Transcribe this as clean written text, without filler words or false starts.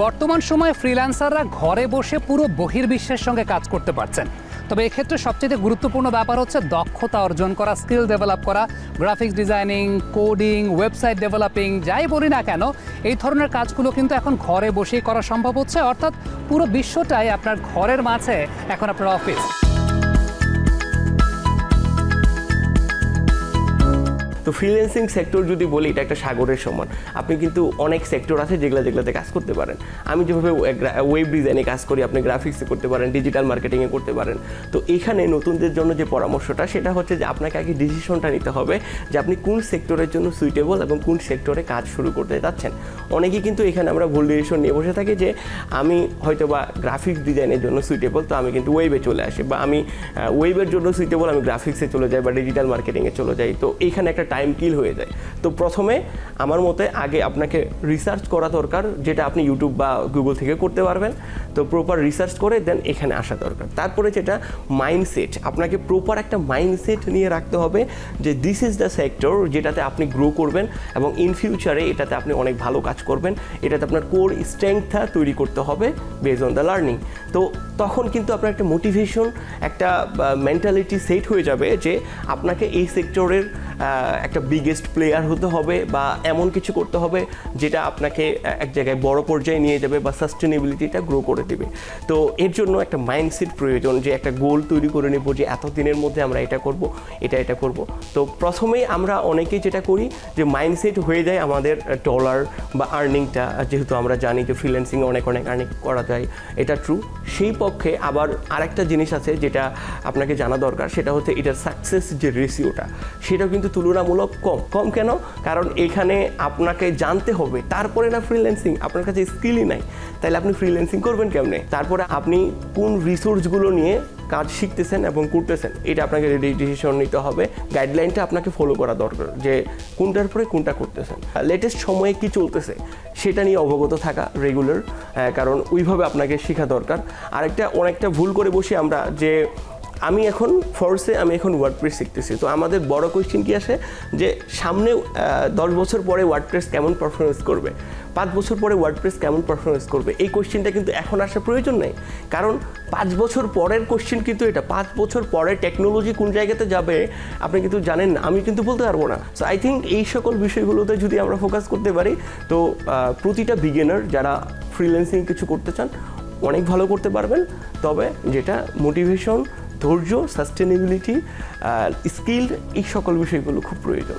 বর্তমান সময়ে ফ্রিল্যান্সাররা ঘরে বসে পুরো বহির্বিশ্বের সঙ্গে কাজ করতে পারছেন। তবে এক্ষেত্রে সবচেয়ে গুরুত্বপূর্ণ ব্যাপার হচ্ছে দক্ষতা অর্জন করা, স্কিল ডেভেলপ করা। Graphics designing, coding, website developing, যাই বলি না কেন, এই ধরনের কাজগুলো কিন্তু এখন ঘরে বসেই করা সম্ভব হচ্ছে। অর্থাৎ পুরো বিশ্বটাই আপনার ঘরের মাঝে এখন আপনার অফিস। তো ফ্রিল্যান্সিং সেক্টর যদি বলি, এটা একটা সাগরের সমান। আপনি কিন্তু অনেক সেক্টর আছে যেগুলোতে কাজ করতে পারেন। আমি যেভাবে ওয়েব ডিজাইনে কাজ করি, আপনি গ্রাফিক্সে করতে পারেন, ডিজিটাল মার্কেটিংয়ে করতে পারেন। তো এখানে নতুনদের জন্য যে পরামর্শটা, সেটা হচ্ছে যে আপনাকে আগে ডিসিশনটা নিতে হবে যে আপনি কোন সেক্টরের জন্য সুইটেবল এবং কোন সেক্টরে কাজ শুরু করতে যাচ্ছেন। অনেকেই কিন্তু এখানে আমরা ভুল ডিসিশন নিয়ে বসে থাকি যে আমি হয়তো বা গ্রাফিক্স ডিজাইনের জন্য সুইটেবল, তো আমি কিন্তু ওয়েবে চলে আসি, বা আমি ওয়েবের জন্য সুইটেবল, আমি গ্রাফিক্সে চলে যাই বা ডিজিটাল মার্কেটিংয়ে চলে যাই। তো এইখানে একটা টাইম কিল হয়ে যায়। তো প্রথমে আমার মতে আগে আপনাকে রিসার্চ করা দরকার, যেটা আপনি ইউটিউব বা গুগল থেকে করতে পারবেন। তো প্রপার রিসার্চ করে দেন এখানে আসা দরকার। তারপরে যেটা মাইন্ডসেট, আপনাকে প্রপার একটা মাইন্ডসেট নিয়ে রাখতে হবে যে দিস ইজ দ্য সেক্টর যেটাতে আপনি গ্রো করবেন এবং ইন ফিউচারে এটাতে আপনি অনেক ভালো কাজ করবেন। এটাতে আপনার কোর স্ট্রেংথটা তৈরি করতে হবে বেজড অন দ্য লার্নিং। তো তখন কিন্তু আপনার একটা মোটিভেশন, একটা মেন্টালিটি সেট হয়ে যাবে যে আপনাকে এই সেক্টরের একটা বিগেস্ট প্লেয়ার হতে হবে বা এমন কিছু করতে হবে যেটা আপনাকে এক জায়গায় বড় পর্যায়ে নিয়ে যাবে বা সাস্টেনেবিলিটিটা গ্রো করে দেবে। তো এর জন্য একটা মাইন্ডসেট প্রয়োজন, যে একটা গোল তৈরি করে নেব যে এতদিনের মধ্যে আমরা এটা করব, এটা করব। তো প্রথমেই আমরা অনেকেই যেটা করি যে মাইন্ডসেট হয়ে যায় আমাদের ডলার বা আর্নিংটা, যেহেতু আমরা জানি যে ফ্রিল্যান্সিংয়ে অনেক আর্নিং করা যায়, এটা ট্রু। সেই পক্ষে আবার আরেকটা জিনিস আছে যেটা আপনাকে জানা দরকার, সেটা হচ্ছে এটার সাকসেস যে রেশিওটা, সেটাও কিন্তু তুলনামূলক কম কেন? কারণ এখানে আপনাকে জানতে হবে, তারপরে না ফ্রিল্যান্সিং। আপনার কাছে স্কিলই নাই, তাহলে আপনি ফ্রিল্যান্সিং করবেন কেমনে? তারপরে আপনি কোন রিসোর্সগুলো নিয়ে কাজ শিখতেছেন এবং করতেছেন, এটা আপনাকে ডিসিশন নিতে হবে। গাইডলাইনটা আপনাকে ফলো করা দরকার যে কোনটার পরে কোনটা করতেছেন, লেটেস্ট সময়ে কি চলতেছে সেটা নিয়ে অবগত থাকা রেগুলার, কারণ ওইভাবে আপনাকে শেখা দরকার। আরেকটা অনেকটা ভুল করে বসি আমরা, যে আমি এখন ওয়ার্ডপ্রেস শিখতেছি। তো আমাদের বড় কোয়েশ্চেন কি আসে যে সামনে 10 বছর পরে ওয়ার্ডপ্রেস কেমন পারফরমেন্স করবে, 5 বছর পরে ওয়ার্ডপ্রেস কেমন পারফরমেন্স করবে। এই কোয়েশ্চেনটা কিন্তু এখন আসার প্রয়োজন নেই, কারণ 5 বছর পরের কোয়েশ্চেন কিন্তু এটা। 5 বছর পরে টেকনোলজি কোন জায়গাতে যাবে আপনি কিন্তু জানেন না, আমি কিন্তু বলতে পারবো না। সো আই থিঙ্ক এই সকল বিষয়গুলোতে যদি আমরা ফোকাস করতে পারি, তো প্রতিটা বিগিনার যারা ফ্রিল্যান্সিং কিছু করতে চান অনেক ভালো করতে পারবেন। তবে যেটা মোটিভেশন, ধৈর্য, সাস্টেনেবিলিটি, স্কিল, এই সকল বিষয়গুলো খুব প্রয়োজন।